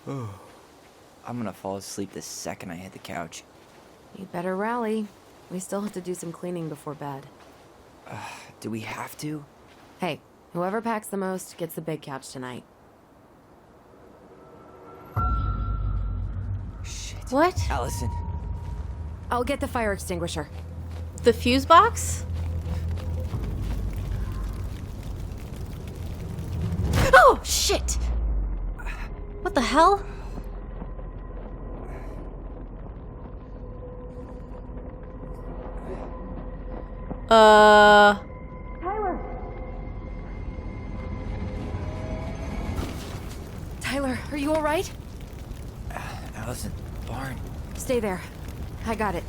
I'm gonna fall asleep the second I hit the couch. You'd better rally. We still have to do some cleaning before bed. Do we have to? Hey, whoever packs the most gets the big couch tonight. Shit. What? Alyson. I'll get the fire extinguisher. The fuse box? Oh, shit! What the hell? Tyler, are you all right? Alyson, barn. Stay there. I got it.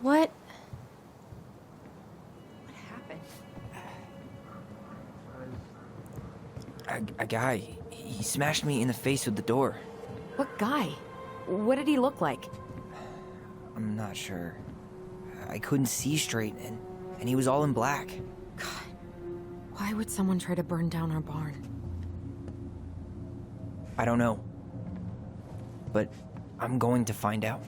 What? What happened? A guy. He smashed me in the face with the door. What guy? What did he look like? I'm not sure. I couldn't see straight, and he was all in black. God, why would someone try to burn down our barn? I don't know. But I'm going to find out.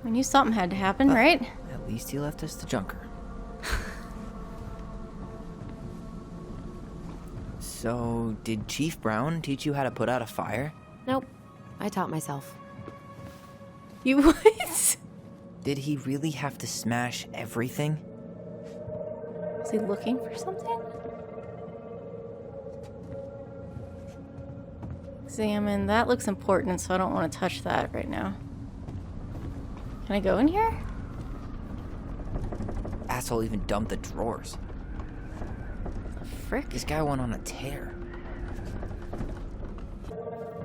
I knew something had to happen, right? At least he left us the junker. So, did Chief Brown teach you how to put out a fire? Nope. I taught myself. You what? Did he really have to smash everything? Was he looking for something? Examine. That looks important, so I don't want to touch that right now. Can I go in here? Asshole even dumped the drawers. The frick? This guy went on a tear.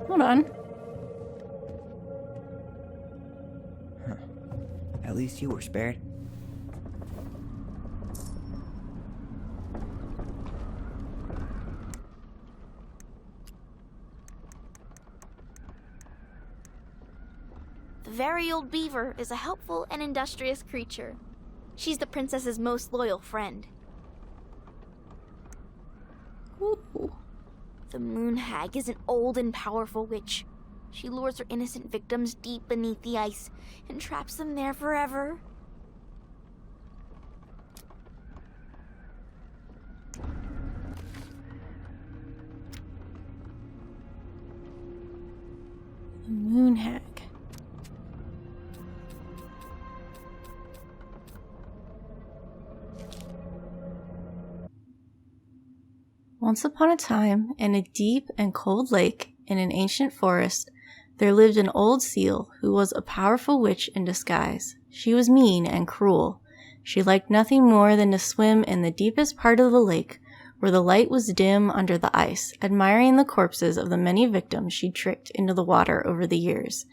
Hold on. At least you were spared. The very old beaver is a helpful and industrious creature. She's the princess's most loyal friend. Ooh. The moon hag is an old and powerful witch. She lures her innocent victims deep beneath the ice and traps them there forever. The moon hag. Once upon a time, in a deep and cold lake in an ancient forest, there lived an old seal who was a powerful witch in disguise. She was mean and cruel. She liked nothing more than to swim in the deepest part of the lake, where the light was dim under the ice, admiring the corpses of the many victims she'd tricked into the water over the years.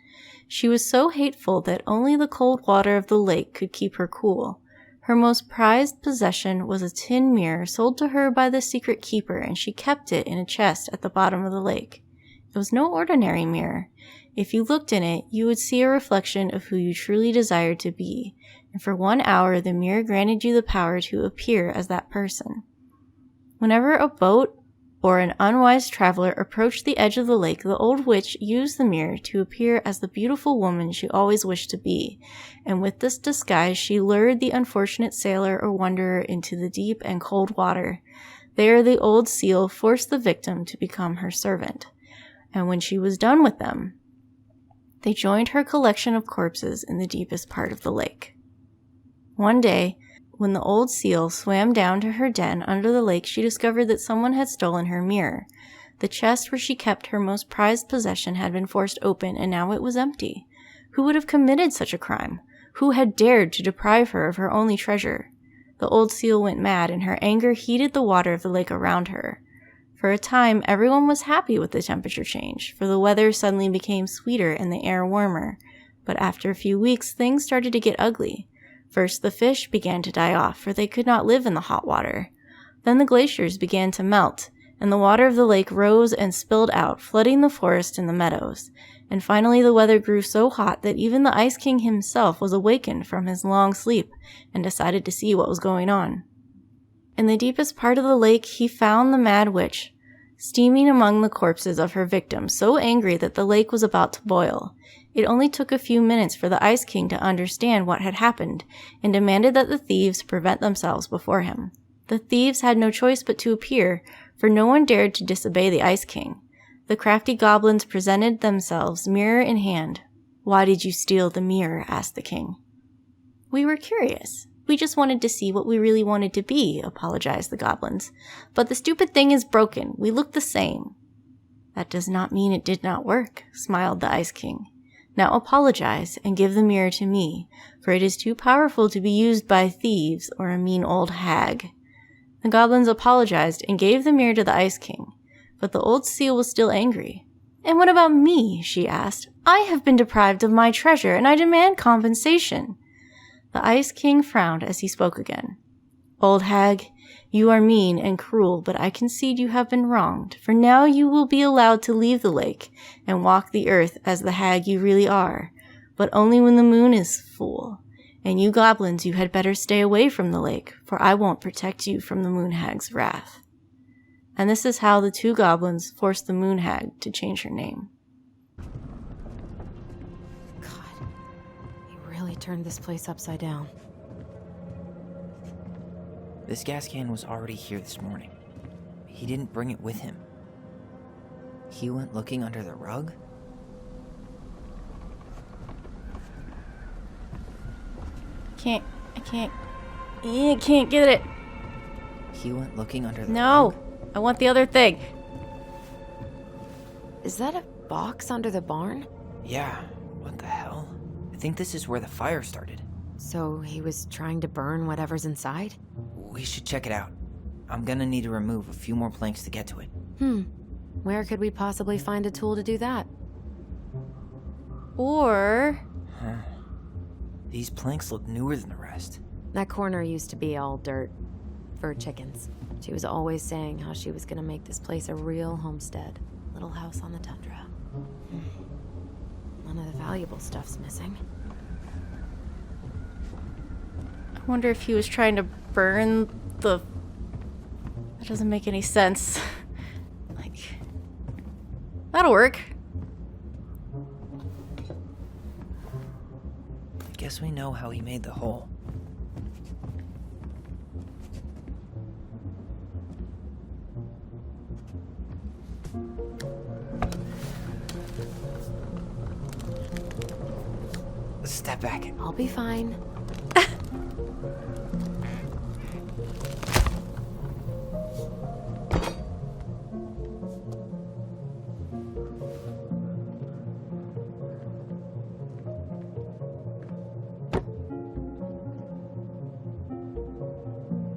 She was so hateful that only the cold water of the lake could keep her cool. Her most prized possession was a tin mirror sold to her by the secret keeper, and she kept it in a chest at the bottom of the lake. It was no ordinary mirror. If you looked in it, you would see a reflection of who you truly desired to be, and for 1 hour the mirror granted you the power to appear as that person. Whenever a boat or an unwise traveler approached the edge of the lake, the old witch used the mirror to appear as the beautiful woman she always wished to be, and with this disguise she lured the unfortunate sailor or wanderer into the deep and cold water. There the old seal forced the victim to become her servant, and when she was done with them, they joined her collection of corpses in the deepest part of the lake. One day, when the old seal swam down to her den under the lake, she discovered that someone had stolen her mirror. The chest where she kept her most prized possession had been forced open, and now it was empty. Who would have committed such a crime? Who had dared to deprive her of her only treasure? The old seal went mad, and her anger heated the water of the lake around her. For a time, everyone was happy with the temperature change, for the weather suddenly became sweeter and the air warmer. But after a few weeks, things started to get ugly. First, the fish began to die off, for they could not live in the hot water. Then the glaciers began to melt, and the water of the lake rose and spilled out, flooding the forest and the meadows. And finally the weather grew so hot that even the Ice King himself was awakened from his long sleep and decided to see what was going on. In the deepest part of the lake, he found the Mad Witch, steaming among the corpses of her victims, so angry that the lake was about to boil. It only took a few minutes for the Ice King to understand what had happened, and demanded that the thieves prevent themselves before him. The thieves had no choice but to appear, for no one dared to disobey the Ice King. The crafty goblins presented themselves, mirror in hand. "Why did you steal the mirror?" asked the king. "We were curious. We just wanted to see what we really wanted to be," apologized the goblins. "But the stupid thing is broken. We look the same." "That does not mean it did not work," smiled the Ice King. "Now apologize and give the mirror to me, for it is too powerful to be used by thieves or a mean old hag." The goblins apologized and gave the mirror to the Ice King, but the old seal was still angry. "And what about me?" she asked. "I have been deprived of my treasure, and I demand compensation." The Ice King frowned as he spoke again. "Old hag, you are mean and cruel, but I concede you have been wronged, for now you will be allowed to leave the lake and walk the earth as the hag you really are, but only when the moon is full. And you goblins, you had better stay away from the lake, for I won't protect you from the moon hag's wrath." And this is how the two goblins forced the moon hag to change her name. God, he really turned this place upside down. This gas can was already here this morning. He didn't bring it with him. He went looking under the rug? I can't get it. He went looking under the No, rug? I want the other thing. Is that a box under the barn? Yeah, what the hell? I think this is where the fire started. So he was trying to burn whatever's inside? We should check it out. I'm gonna need to remove a few more planks to get to it. Where could we possibly find a tool to do that? Or... Huh. These planks look newer than the rest. That corner used to be all dirt for chickens. She was always saying how she was gonna make this place a real homestead. Little house on the tundra. None of the valuable stuff's missing. I wonder if he was trying to burn the... That doesn't make any sense. Like... That'll work. I guess we know how he made the hole. Step back. I'll be fine.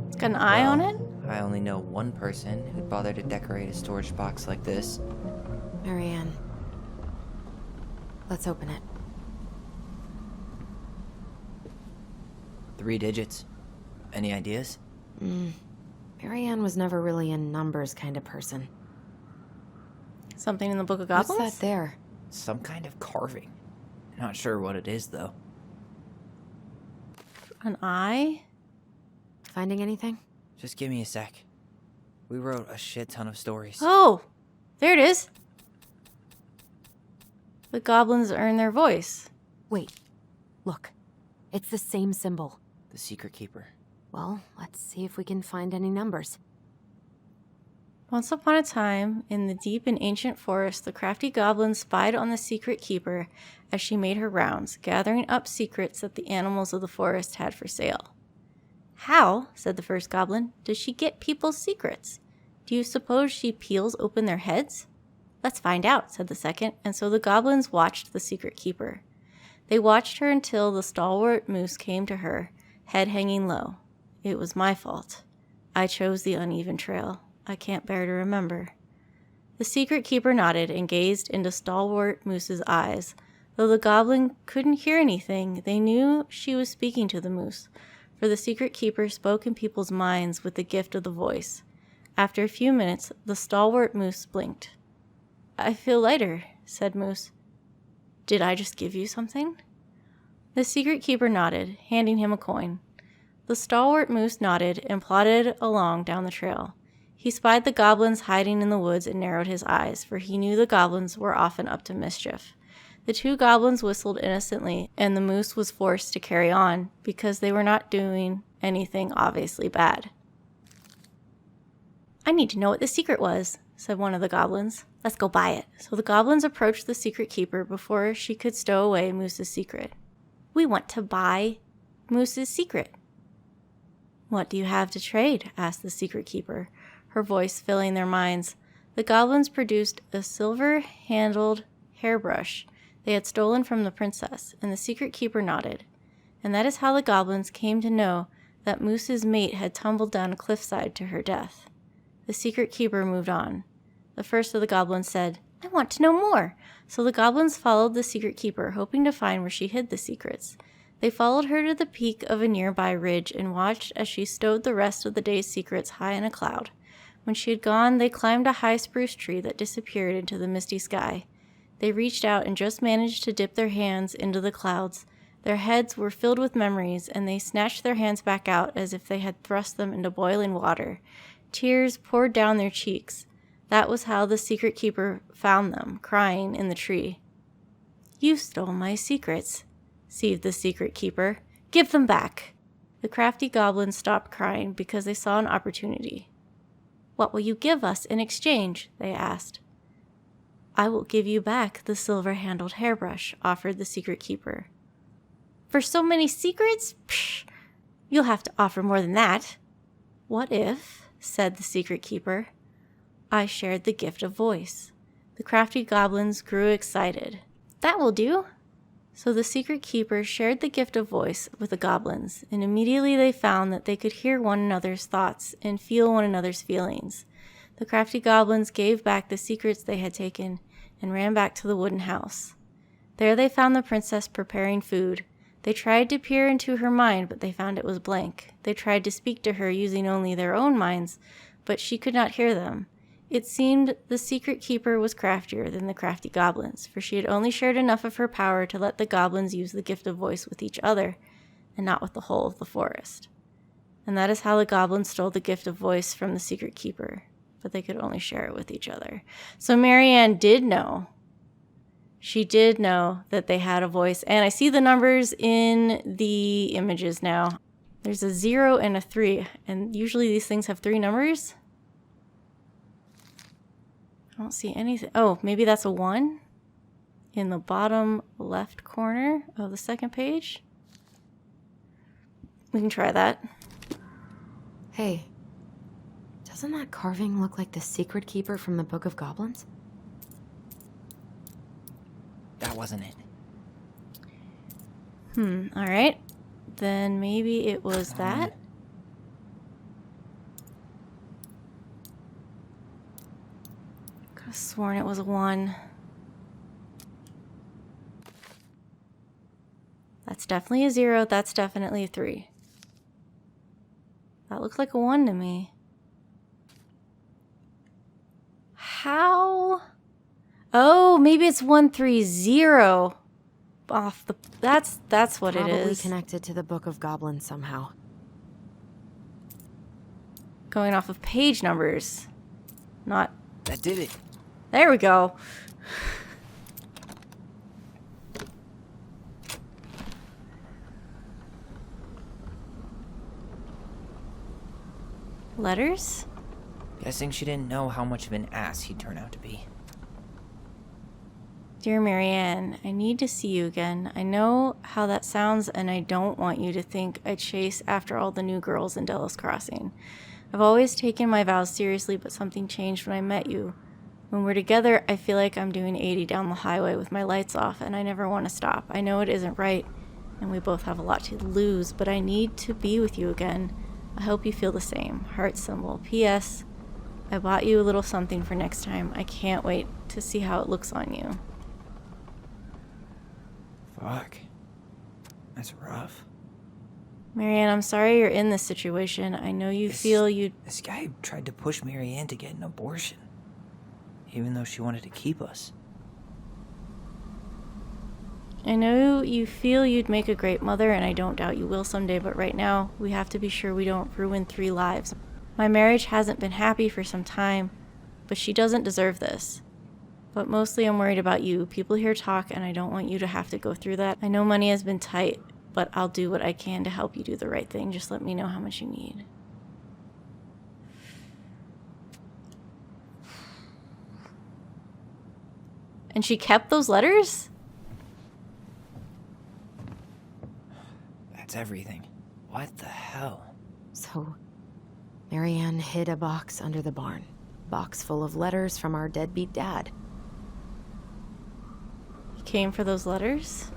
It's got an eye on it? I only know one person who'd bother to decorate a storage box like this. Marianne. Let's open it. 3 digits. Any ideas? Marianne was never really a numbers kind of person. Something in the Book of Goblins? What's that there? Some kind of carving. Not sure what it is, though. An eye? Finding anything? Just give me a sec. We wrote a shit ton of stories. Oh! There it is! The goblins earn their voice. Wait. Look. It's the same symbol. The Secret Keeper. Well, let's see if we can find any numbers. Once upon a time, in the deep and ancient forest, the crafty goblin spied on the Secret Keeper as she made her rounds, gathering up secrets that the animals of the forest had for sale. "How," said the first goblin, "does she get people's secrets? Do you suppose she peels open their heads?" "Let's find out," said the second, and so the goblins watched the Secret Keeper. They watched her until the stalwart moose came to her, head hanging low. "It was my fault. I chose the uneven trail. I can't bear to remember." The Secret Keeper nodded and gazed into stalwart moose's eyes. Though the goblin couldn't hear anything, they knew she was speaking to the moose, for the secret keeper spoke in people's minds with the gift of the voice. After a few minutes, the stalwart moose blinked. "I feel lighter," said Moose. "Did I just give you something?" The secret keeper nodded, handing him a coin. The stalwart moose nodded and plodded along down the trail. He spied the goblins hiding in the woods and narrowed his eyes, for he knew the goblins were often up to mischief. The two goblins whistled innocently, and the moose was forced to carry on because they were not doing anything obviously bad. "I need to know what the secret was," said one of the goblins. "Let's go buy it." So the goblins approached the secret keeper before she could stow away Moose's secret. "We want to buy Moose's secret." "What do you have to trade?" asked the secret keeper, her voice filling their minds. The goblins produced a silver-handled hairbrush they had stolen from the princess, and the secret keeper nodded. And that is how the goblins came to know that Moose's mate had tumbled down a cliffside to her death. The secret keeper moved on. The first of the goblins said, "I want to know more." So the goblins followed the secret keeper, hoping to find where she hid the secrets. They followed her to the peak of a nearby ridge and watched as she stowed the rest of the day's secrets high in a cloud. When she had gone, they climbed a high spruce tree that disappeared into the misty sky. They reached out and just managed to dip their hands into the clouds. Their heads were filled with memories, and they snatched their hands back out as if they had thrust them into boiling water. Tears poured down their cheeks. That was how the secret keeper found them, crying in the tree. "You stole my secrets," seethed the secret keeper. "Give them back." The crafty goblins stopped crying because they saw an opportunity. "What will you give us in exchange?" they asked. "I will give you back the silver-handled hairbrush," offered the secret keeper. "For so many secrets? Psh! You'll have to offer more than that." "What if," said the secret keeper, "I shared the gift of voice?" The crafty goblins grew excited. "That will do." So the secret keeper shared the gift of voice with the goblins, and immediately they found that they could hear one another's thoughts and feel one another's feelings. The crafty goblins gave back the secrets they had taken and ran back to the wooden house. There they found the princess preparing food. They tried to peer into her mind, but they found it was blank. They tried to speak to her using only their own minds, but she could not hear them. It seemed the secret keeper was craftier than the crafty goblins, for she had only shared enough of her power to let the goblins use the gift of voice with each other, and not with the whole of the forest. And that is how the goblins stole the gift of voice from the secret keeper, but they could only share it with each other. So Marianne did know. She did know that they had a voice, and I see the numbers in the images now. There's a 0 and a 3, and usually these things have 3 numbers. I don't see anything. Oh, maybe that's a 1 in the bottom left corner of the second page. We can try that. Hey, doesn't that carving look like the secret keeper from the Book of Goblins? That wasn't it. All right. Then maybe it was that. Could have sworn it was a 1. That's definitely a 0. That's definitely a 3. That looks like a 1 to me. How? Oh, maybe it's 130. Off the. That's what Probably it is. connected to the Book of Goblins somehow. Going off of page numbers, not. That did it. There we go. Letters? Guessing she didn't know how much of an ass he'd turn out to be. Dear Marianne, I need to see you again. I know how that sounds, and I don't want you to think I chase after all the new girls in Delos Crossing. I've always taken my vows seriously, but something changed when I met you. When we're together, I feel like I'm doing 80 down the highway with my lights off, and I never want to stop. I know it isn't right, and we both have a lot to lose, but I need to be with you again. I hope you feel the same. Heart symbol. P.S. I bought you a little something for next time. I can't wait to see how it looks on you. Fuck. That's rough. Marianne, I'm sorry you're in this situation. I know you feel you'd... This guy tried to push Marianne to get an abortion, even though she wanted to keep us. I know you feel you'd make a great mother, and I don't doubt you will someday, but right now, we have to be sure we don't ruin 3 lives. My marriage hasn't been happy for some time, but she doesn't deserve this. But mostly I'm worried about you. People here talk, and I don't want you to have to go through that. I know money has been tight, but I'll do what I can to help you do the right thing. Just let me know how much you need. And she kept those letters? That's everything. What the hell? So, Marianne hid a box under the barn. Box full of letters from our deadbeat dad. He came for those letters?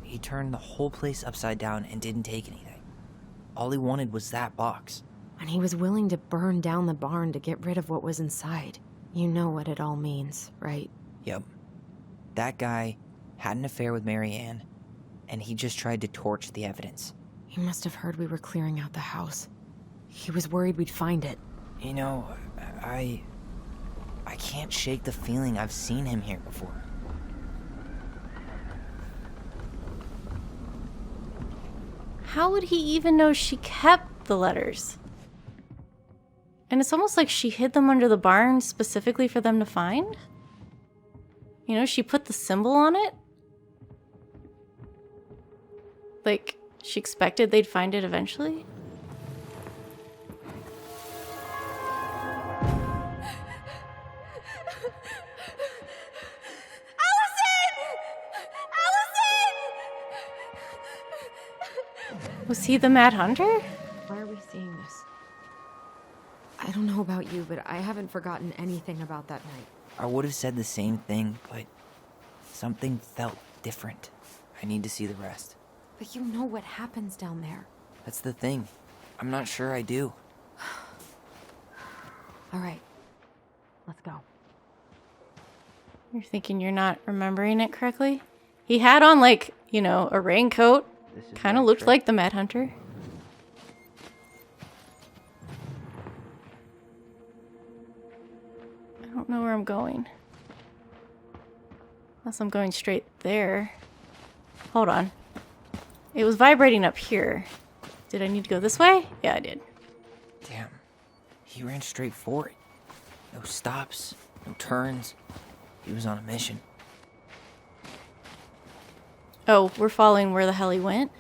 He turned the whole place upside down and didn't take anything. All he wanted was that box. And he was willing to burn down the barn to get rid of what was inside. You know what it all means, right? Yep. That guy had an affair with Marianne, and he just tried to torch the evidence. He must have heard we were clearing out the house. He was worried we'd find it. You know, I can't shake the feeling I've seen him here before. How would he even know she kept the letters? And it's almost like she hid them under the barn specifically for them to find? You know, she put the symbol on it? Like, she expected they'd find it eventually? Was he the Mad Hunter? Why are we seeing this? I don't know about you, but I haven't forgotten anything about that night. I would have said the same thing, but something felt different. I need to see the rest. But you know what happens down there. That's the thing. I'm not sure I do. All right, let's go. You're thinking you're not remembering it correctly? He had on, like, you know, a raincoat. Kind of looked like the Mad Hunter. I don't know where I'm going. Unless I'm going straight there. Hold on. It was vibrating up here. Did I need to go this way? Yeah, I did. Damn. He ran straight for it. No stops, no turns. He was on a mission. Oh, we're following where the hell he went?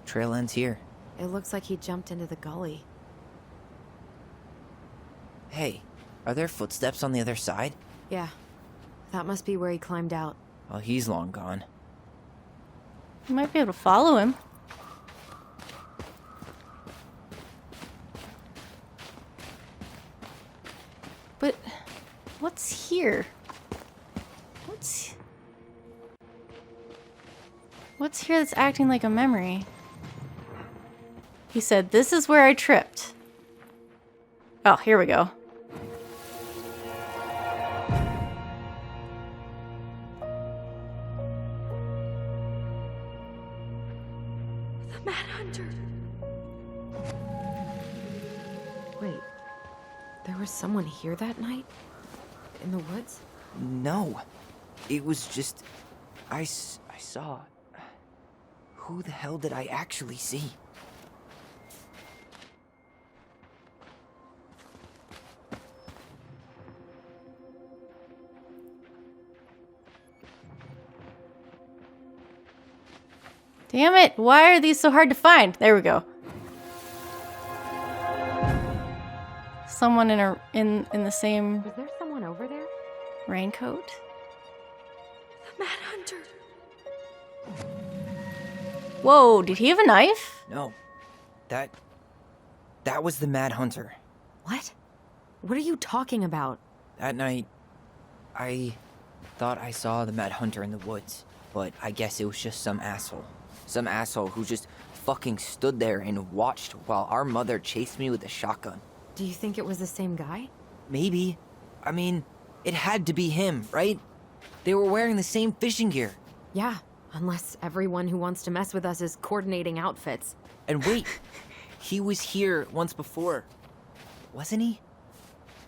Trail ends here. It looks like he jumped into the gully. Hey, are there footsteps on the other side? Yeah, that must be where he climbed out. Well, he's long gone. You might be able to follow him. But what's here? What's here that's acting like a memory? He said, "This is where I tripped." Oh, here we go. The Mad Hunter. Wait, there was someone here that night? In the woods? No. It was just... I saw... Who the hell did I actually see? Damn it, why are these so hard to find? There we go. Someone in the same Was there someone over there? raincoat? The Mad Hunter. Whoa, did he have a knife? No. That was the Mad Hunter. What? What are you talking about? That night, I thought I saw the Mad Hunter in the woods, but I guess it was just some asshole. Some asshole who just fucking stood there and watched while our mother chased me with a shotgun. Do you think it was the same guy? Maybe. I mean, it had to be him, right? They were wearing the same fishing gear. Yeah, Unless everyone who wants to mess with us is coordinating outfits. And wait, he was here once before, wasn't he?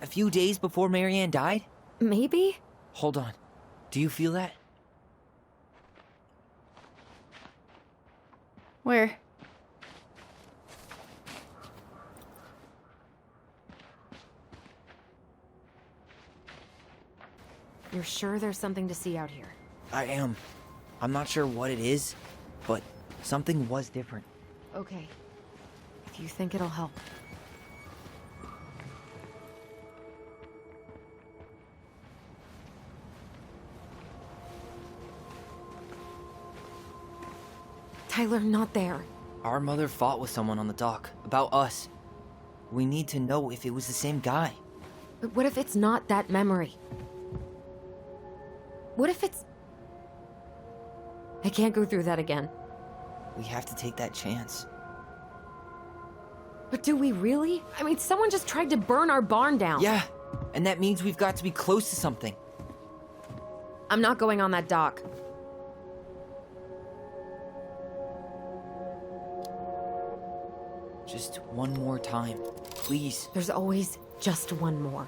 A few days before Marianne died? Maybe? Hold on. Do you feel that? Where? You're sure there's something to see out here? I am. I'm not sure what it is, but something was different. Okay. If you think it'll help. Tyler, not there. Our mother fought with someone on the dock about us. We need to know if it was the same guy. But what if it's not that memory? What if it's... I can't go through that again. We have to take that chance. But do we really? I mean, someone just tried to burn our barn down. Yeah, and that means we've got to be close to something. I'm not going on that dock. Just one more time, please. There's always just one more.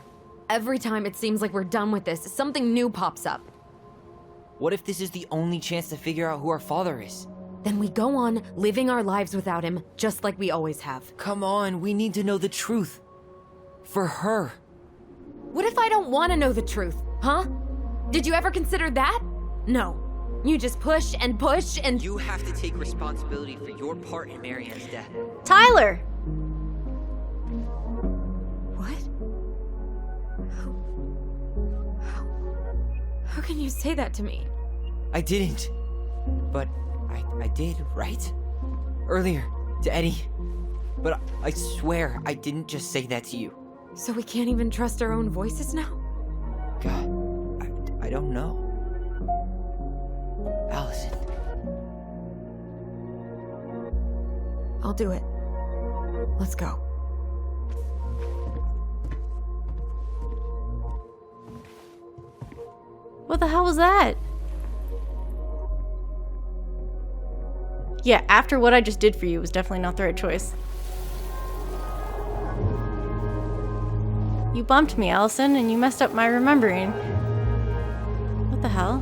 Every time it seems like we're done with this, something new pops up. What if this is the only chance to figure out who our father is? Then we go on living our lives without him, just like we always have. Come on, we need to know the truth. For her. What if I don't want to know the truth, huh? Did you ever consider that? No. You just push and push and... You have to take responsibility for your part in Marianne's death. Tyler! What? How can you say that to me? I didn't. But I did, right? Earlier, to Eddie. But I swear I didn't just say that to you. So we can't even trust our own voices now? God, I don't know. Alyson. I'll do it. Let's go. What the hell was that? Yeah, after what I just did for you, it was definitely not the right choice. You bumped me, Alyson, and you messed up my remembering. What the hell?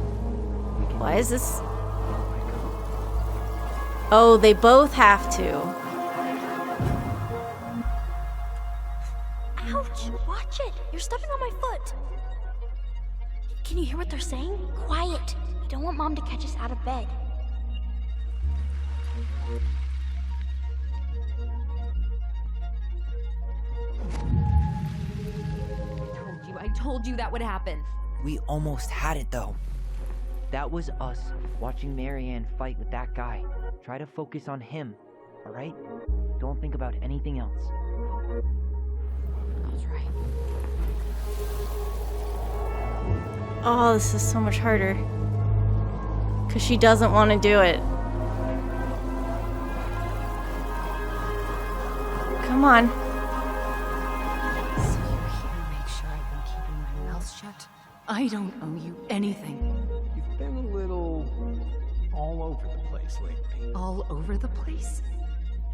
Why is this? Oh, they both have to. Ouch! Watch it! You're stepping on my foot! Can you hear what they're saying? Quiet! I don't want Mom to catch us out of bed. I told you that would happen. We almost had it, though. That was us watching Marianne fight with that guy. Try to focus on him, alright? Don't think about anything else. I was right. Oh, this is so much harder. Because she doesn't want to do it. Come on. So you're here to make sure I've been keeping my mouth shut? I don't owe you anything. You've been a little all over the place lately. All over the place?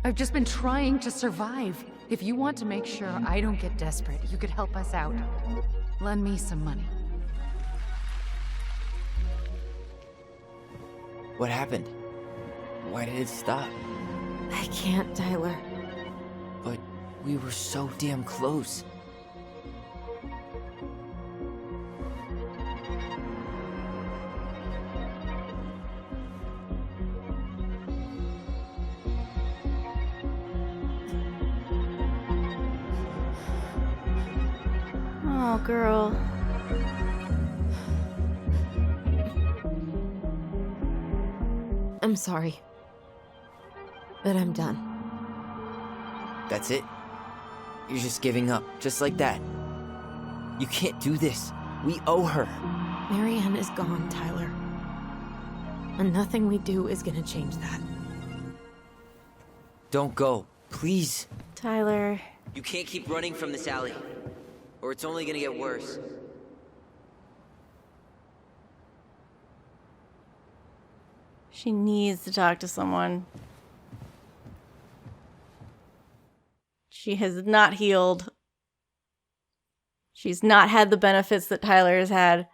I've just been trying to survive. If you want to make sure I don't get desperate, you could help us out. Lend me some money. What happened? Why did it stop? I can't, Tyler. But we were so damn close. Oh, girl. I'm sorry. But I'm done. That's it? You're just giving up, just like that. You can't do this. We owe her. Marianne is gone, Tyler. And nothing we do is gonna change that. Don't go, please. Tyler. You can't keep running from this alley, or it's only gonna get worse. She needs to talk to someone. She has not healed. She's not had the benefits that Tyler has had.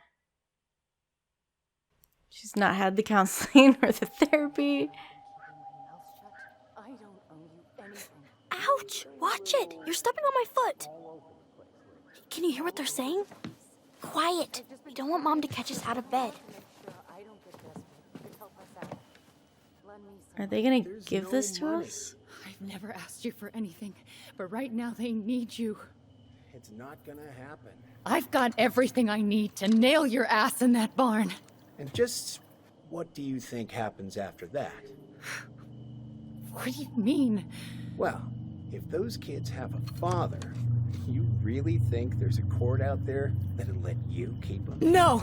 She's not had the counseling or the therapy. Ouch! Watch it! You're stepping on my foot! Can you hear what they're saying? Quiet! We don't want Mom to catch us out of bed. Are they gonna give this to us? I've never asked you for anything, but right now they need you. It's not gonna happen. I've got everything I need to nail your ass in that barn. And just what do you think happens after that? What do you mean? Well, if those kids have a father, you really think there's a court out there that'll let you keep them? No!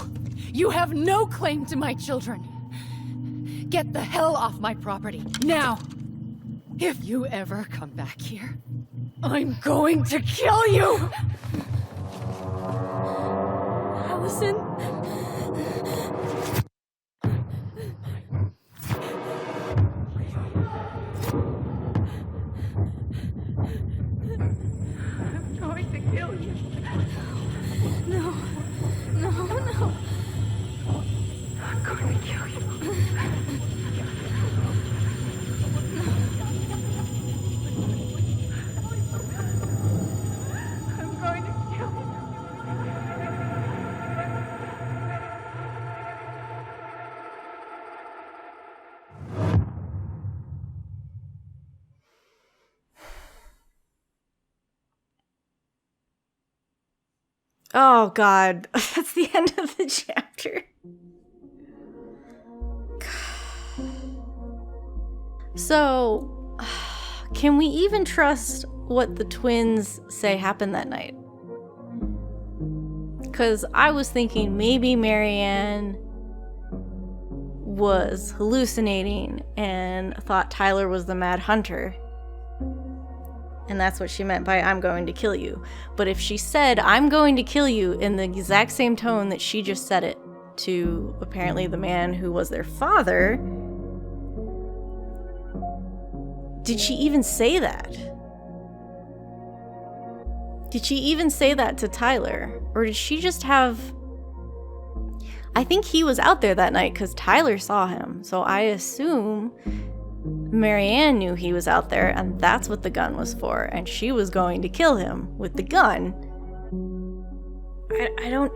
You have no claim to my children. Get the hell off my property, now! If you ever come back here, I'm going to kill you! Alyson? I'm going to kill you. No. I'm going to kill you. I'm going to kill you. Oh god, that's the end of the chapter. So, can we even trust what the twins say happened that night? Because I was thinking maybe Marianne was hallucinating and thought Tyler was the Mad Hunter. And that's what she meant by I'm going to kill you. But if she said I'm going to kill you in the exact same tone that she just said it to apparently the man who was their father, did she even say that? Did she even say that to Tyler? Or did she just have... I think he was out there that night because Tyler saw him. So I assume Marianne knew he was out there and that's what the gun was for. And she was going to kill him with the gun. I don't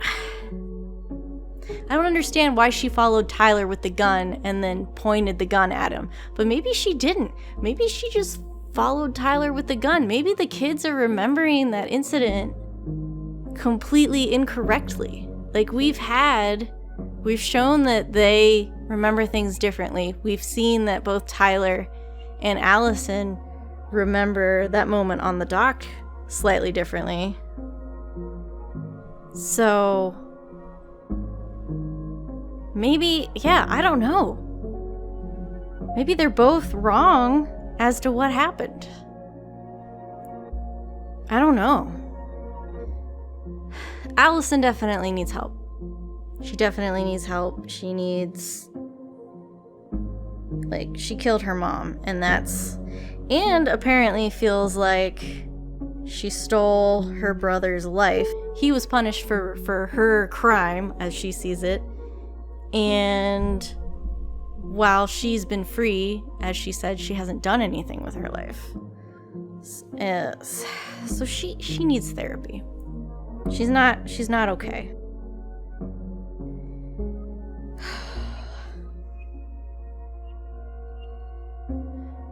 understand why she followed Tyler with the gun and then pointed the gun at him. But maybe she didn't. Maybe she just followed Tyler with the gun. Maybe the kids are remembering that incident completely incorrectly. Like we've shown that they remember things differently. We've seen that both Tyler and Alyson remember that moment on the dock slightly differently. So maybe, yeah, I don't know. Maybe they're both wrong as to what happened. I don't know. Alyson definitely needs help. She definitely needs help. She needs... Like, she killed her mom, and apparently feels like she stole her brother's life. He was punished for her crime, as she sees it. And while she's been free, as she said, she hasn't done anything with her life. So she needs therapy. She's not okay.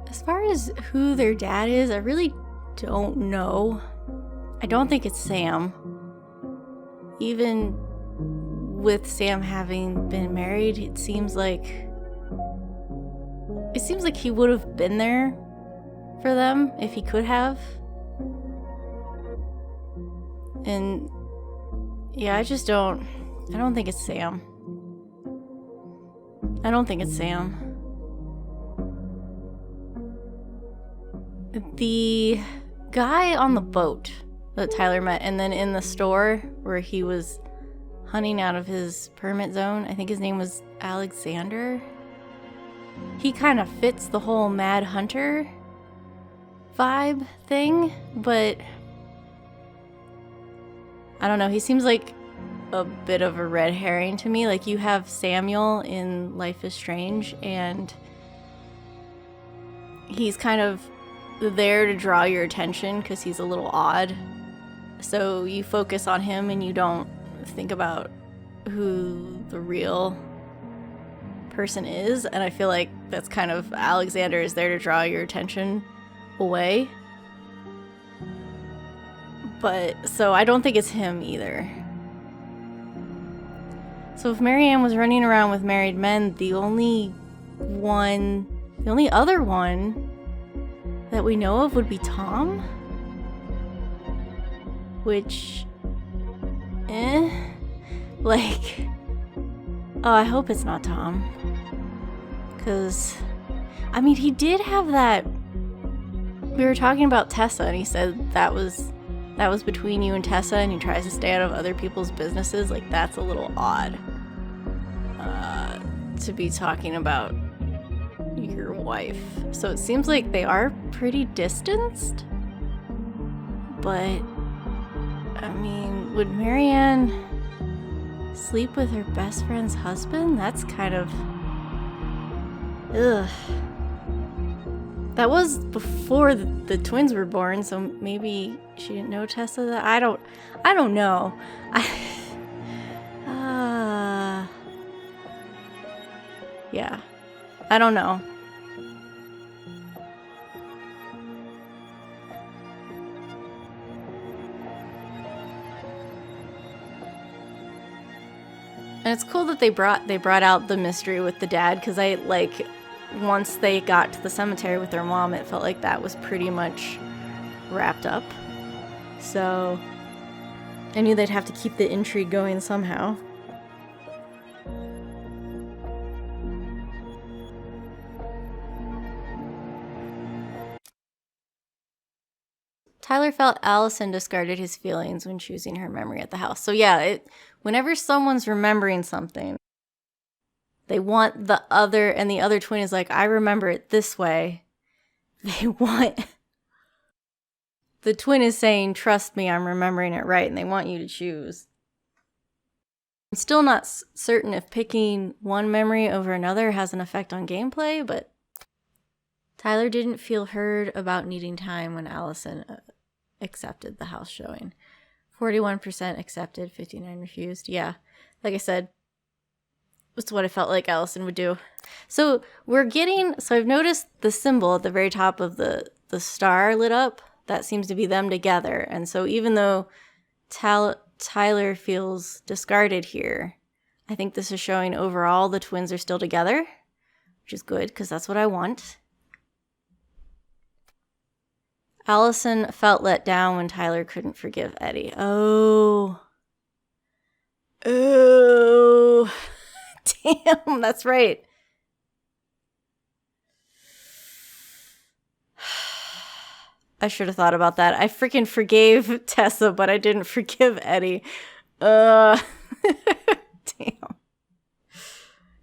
As far as who their dad is, I really don't know. I don't think it's Sam. Even with Sam having been married, it seems like he would have been there for them if he could have. And yeah, I don't think it's Sam. I don't think it's Sam. The guy on the boat that Tyler met, and then in the store where he was hunting out of his permit zone, I think his name was Alexander. he kind of fits the whole Mad Hunter vibe thing, but I don't know, he seems like a bit of a red herring to me. Like, you have Samuel in Life is Strange, and he's kind of there to draw your attention because he's a little odd. So you focus on him and you don't think about who the real person is. And I feel like that's kind of, Alexander is there to draw your attention away. But, so I don't think it's him either. So if Marianne was running around with married men, the only other one that we know of would be Tom? Which, like, oh, I hope it's not Tom. Because, I mean, he did have that, we were talking about Tessa, and he said that was between you and Tessa, and he tries to stay out of other people's businesses. Like, that's a little odd, to be talking about your wife. So it seems like they are pretty distanced. But, I mean, would Marianne sleep with her best friend's husband? That's kind of, ugh. That was before the twins were born, so maybe she didn't know Tessa. That I don't know. Yeah, I don't know. And it's cool that they brought out the mystery with the dad, because I like, once they got to the cemetery with their mom, it felt like that was pretty much wrapped up. So I knew they'd have to keep the intrigue going somehow. Tyler felt Alyson discarded his feelings when choosing her memory at the house. So yeah, whenever someone's remembering something, they want the other, and the other twin is like, I remember it this way. The twin is saying, trust me, I'm remembering it right, and they want you to choose. I'm still not certain if picking one memory over another has an effect on gameplay, but Tyler didn't feel heard about needing time when Alyson accepted the house showing. 41% accepted, 59% refused. Yeah, like I said, that's what I felt like Alyson would do. So I've noticed the symbol at the very top of the star lit up. That seems to be them together. And so even though Tyler feels discarded here, I think this is showing overall the twins are still together, which is good because that's what I want. Alyson felt let down when Tyler couldn't forgive Eddie. Oh. Damn, that's right. I should have thought about that. I freaking forgave Tessa, but I didn't forgive Eddie. Damn.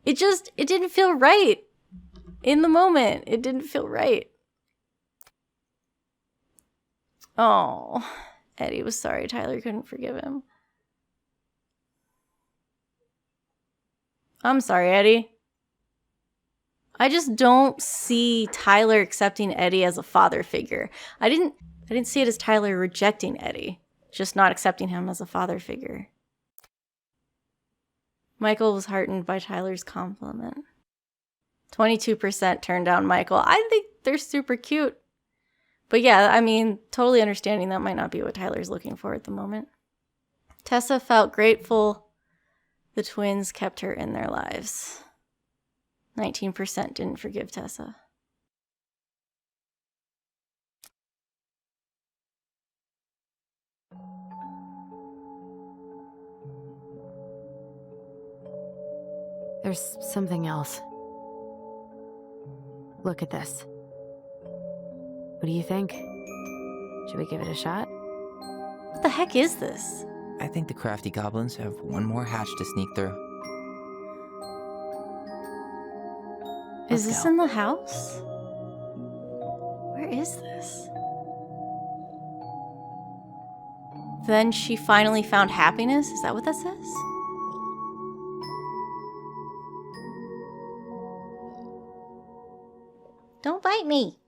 It didn't feel right. In the moment, it didn't feel right. Oh, Eddie was sorry Tyler couldn't forgive him. I'm sorry, Eddie. I just don't see Tyler accepting Eddie as a father figure. I didn't see it as Tyler rejecting Eddie, just not accepting him as a father figure. Michael was heartened by Tyler's compliment. 22% turned down Michael. I think they're super cute. But yeah, I mean, totally understanding that might not be what Tyler's looking for at the moment. Tessa felt grateful the twins kept her in their lives. 19% didn't forgive Tessa. There's something else. Look at this. What do you think? Should we give it a shot? What the heck is this? I think the crafty goblins have one more hatch to sneak through. Is this go. in the house? Where is this? Then she finally found happiness? Is that what that says? Don't bite me.